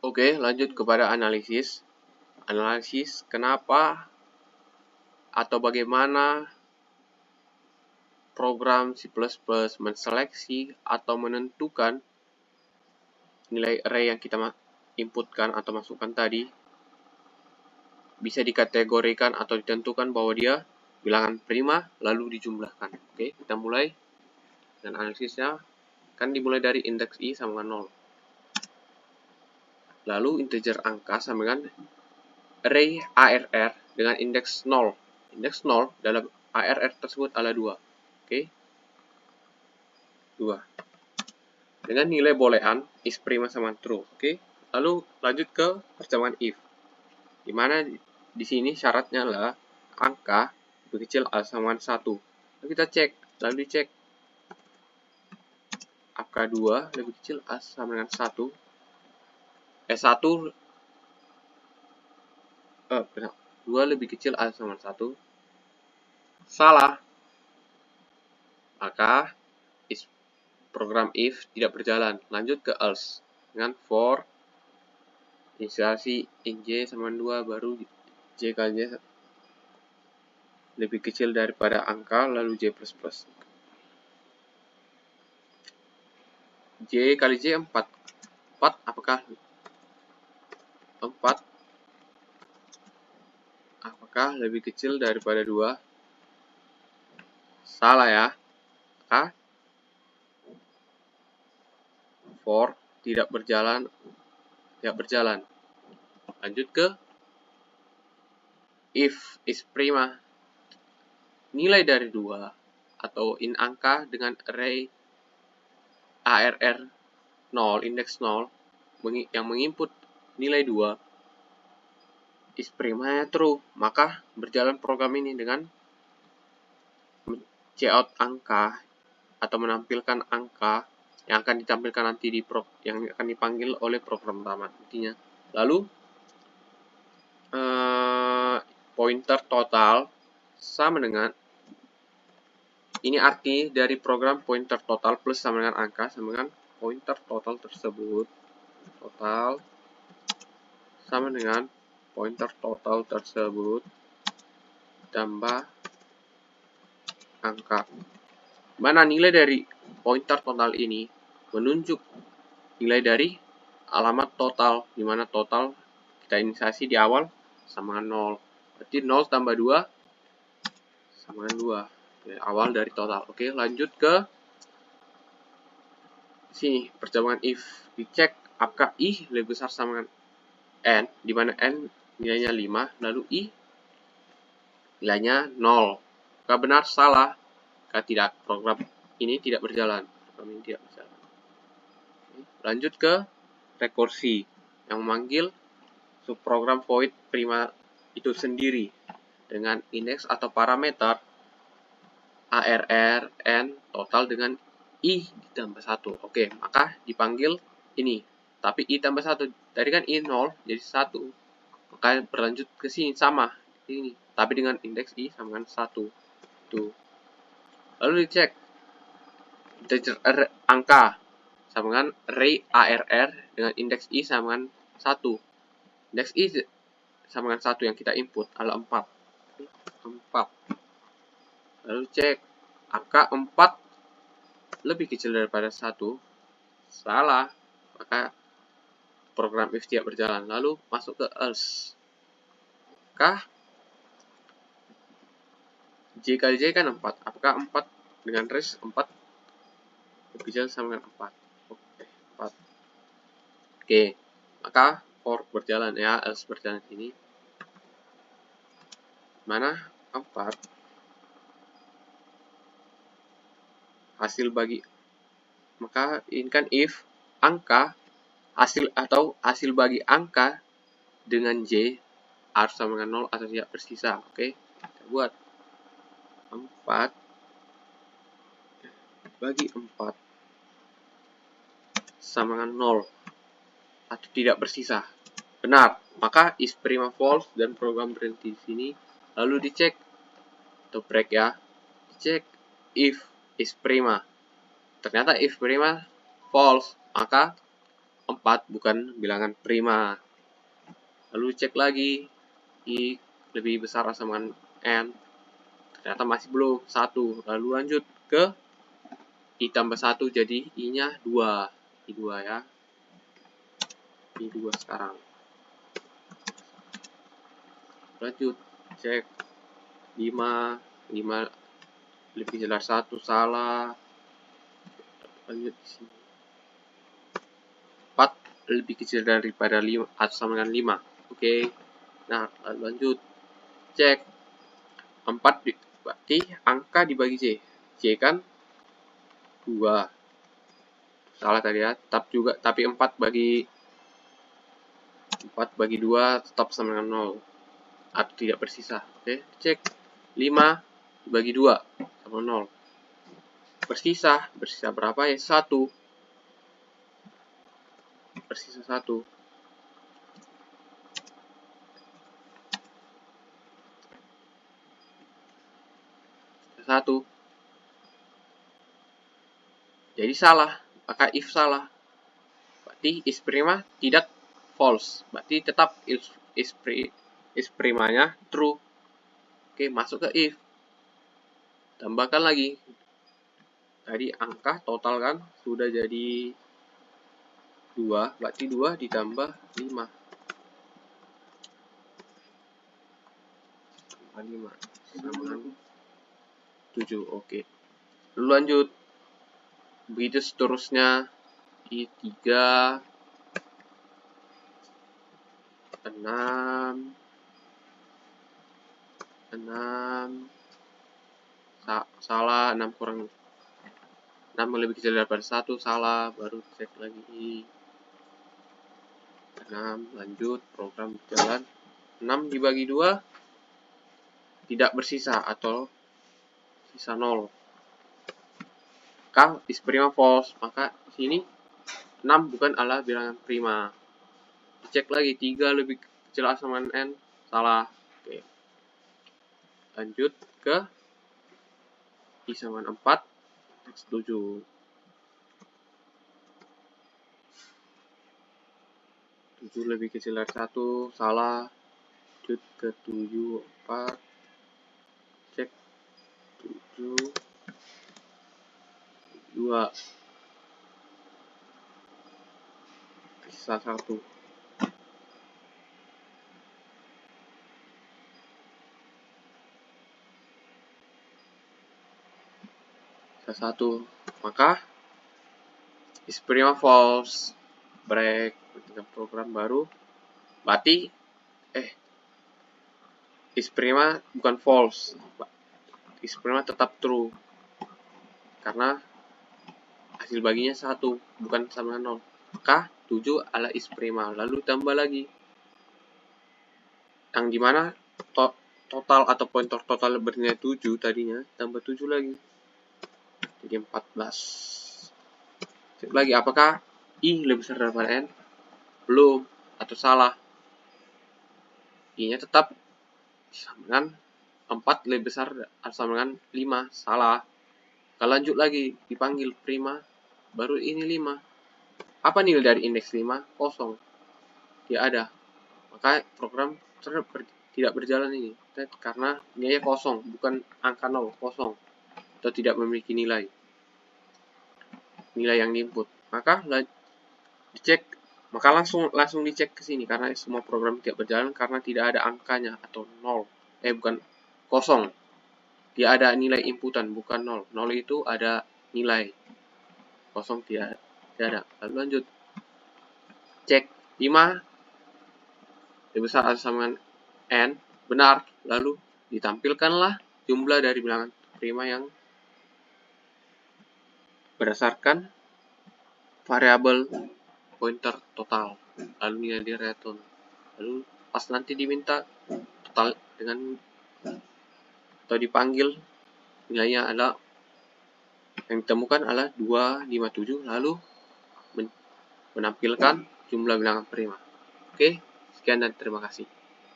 Oke, lanjut kepada analisis. Analisis kenapa atau bagaimana program C++ menseleksi atau menentukan nilai array yang kita inputkan atau masukkan tadi bisa dikategorikan atau ditentukan bahwa dia bilangan prima lalu dijumlahkan. Oke, kita mulai dengan analisisnya. Kan dimulai dari indeks i sama dengan 0. Lalu integer angka sama dengan array ARR dengan indeks 0. Indeks 0 dalam ARR tersebut adalah 2. Oke. 2. Dengan nilai boolean is prima sama true. Oke. Lalu lanjut ke persamaan if. Di mana di sini syaratnya adalah angka lebih kecil a sama dengan 1. Lalu kita cek, lalu dicek angka 2 lebih kecil a sama dengan 1. 2 lebih kecil a sama 1. Salah. Maka program if tidak berjalan. Lanjut ke else dengan for inisialisasi in j sama 2 baru j kali j lebih kecil daripada angka lalu j plus plus. J kali j 4. 4 apakah 4 apakah lebih kecil daripada 2? Salah ya. Maka for tidak berjalan. Lanjut ke if is prima nilai dari 2 atau in angka dengan array ARR 0 indeks 0 yang menginput nilai 2 is prima true, maka berjalan program ini dengan cout angka atau menampilkan angka yang akan ditampilkan nanti yang akan dipanggil oleh program utama intinya. Lalu pointer total sama dengan ini arti dari program pointer total plus sama dengan angka sama dengan pointer total tersebut total sama dengan pointer total tersebut tambah angka. Mana nilai dari pointer total ini menunjuk nilai dari alamat total, di mana total kita inisialisasi di awal sama 0. Berarti 0 tambah 2 sama 2. Oke, awal dari total. Oke, lanjut ke sini percobaan if. Dicek apakah i lebih besar sama dengan n, di mana n nilainya 5, lalu i nilainya 0. Apakah benar? Salah. Jika tidak, program ini tidak berjalan. Lanjut ke rekursi yang memanggil subprogram void prima itu sendiri dengan indeks atau parameter ARR n total dengan i ditambah 1. Oke, maka dipanggil ini. Tapi i tambah 1 tadi kan i 0 jadi 1. Maka berlanjut ke sini sama ini, tapi dengan indeks i sama dengan 1. Tuh. Lalu dicek integer angka sama dengan array ARR dengan indeks i sama dengan 1. Indeks i sama dengan 1 yang kita input adalah 4. Lalu cek angka 4 lebih kecil daripada 1. Salah. Maka program if tidak berjalan. Lalu masuk ke else. Apakah j kali j kan 4. Apakah 4 dengan res 4 lebih kecil sama dengan 4? Oke, 4. Oke, maka for berjalan ya, else berjalan ini. Mana 4 hasil bagi, maka ini kan if angka hasil bagi angka dengan j harus sama dengan 0 atau tidak bersisa. Oke, kita buat 4 bagi 4 sama dengan 0 atau tidak bersisa. Benar, maka is prima false dan program berhenti di sini. Lalu dicek atau break ya, dicek if is prima. Ternyata if prima false, maka 4 bukan bilangan prima. Lalu cek lagi I lebih besar sama dengan N, ternyata masih belum 1. Lalu lanjut ke I tambah 1, jadi I nya 2. I 2 ya, I 2 sekarang. Lanjut cek 5 lebih jelas 1, salah. Lanjut di sini 4 lebih kecil daripada 5 atau sama dengan 5. Oke. Nah, lalu lanjut cek 4 berarti angka dibagi C. C kan 2. Salah tadi ya. Tapi 4 bagi 2 tetap sama dengan 0 atau tidak bersisa. Oke, cek 5 dibagi 2 sama 0. Bersisa berapa ya? 1. Bersisa 1. 1. Jadi salah, maka if salah. Berarti is prima tidak false. Berarti tetap is primanya true. Oke, masuk ke if. Tambahkan lagi. Tadi angka total kan sudah jadi 2, berarti 2 ditambah 5. Tambah 5 sama dengan 7. Oke. Lalu lanjut. Begitu seterusnya. I 3, 6, salah, 6 kurang 6 lebih kecil daripada 1, salah. Baru cek lagi 6, lanjut, program berjalan. 6 dibagi 2 tidak bersisa atau sisa 0. Maka is prima false, maka sini 6 bukan adalah bilangan prima. Dicek lagi 3 lebih kecil sama dengan N, salah. Oke. Lanjut ke I sama 4, 7. 7 lebih kecil dari 1, salah. Lanjut ke 7, 4. Cek 7, 2. Sisa 1. Sisa 1. Maka is prima false. Break dengan program baru. Berarti is prima bukan false. Is prima tetap true. Karena hasil baginya 1, bukan sama 0. Maka 7 adalah is prima. Lalu tambah lagi. Yang dimana total atau pointer total bernilai 7 tadinya, tambah 7 lagi. Jadi 14. Cek lagi, apakah I lebih besar daripada N? Belum, atau salah. I-nya tetap sama dengan 4 lebih besar atau sama dengan 5, salah. Kalau lanjut lagi, dipanggil prima, baru ini 5. Apa nilai dari indeks 5? Kosong. Tidak ada. Maka program tidak berjalan ini. Karena nilainya kosong, bukan angka 0, kosong. Atau tidak memiliki nilai yang diinput. Maka dicek, maka langsung dicek ke sini karena semua program tidak berjalan karena tidak ada angkanya atau 0. Bukan kosong. Dia ada nilai inputan, bukan 0. 0 itu ada nilai. Kosong tidak ada. Lalu lanjut. Cek 5 lebih besar atau sama dengan N. Benar. Lalu ditampilkanlah jumlah dari bilangan prima yang berdasarkan variabel pointer total. Lalu nilai di return. Lalu pas nanti diminta total dengan atau dipanggil nilainya adalah yang ditemukan adalah 257, lalu menampilkan jumlah bilangan prima. Oke, sekian dan terima kasih.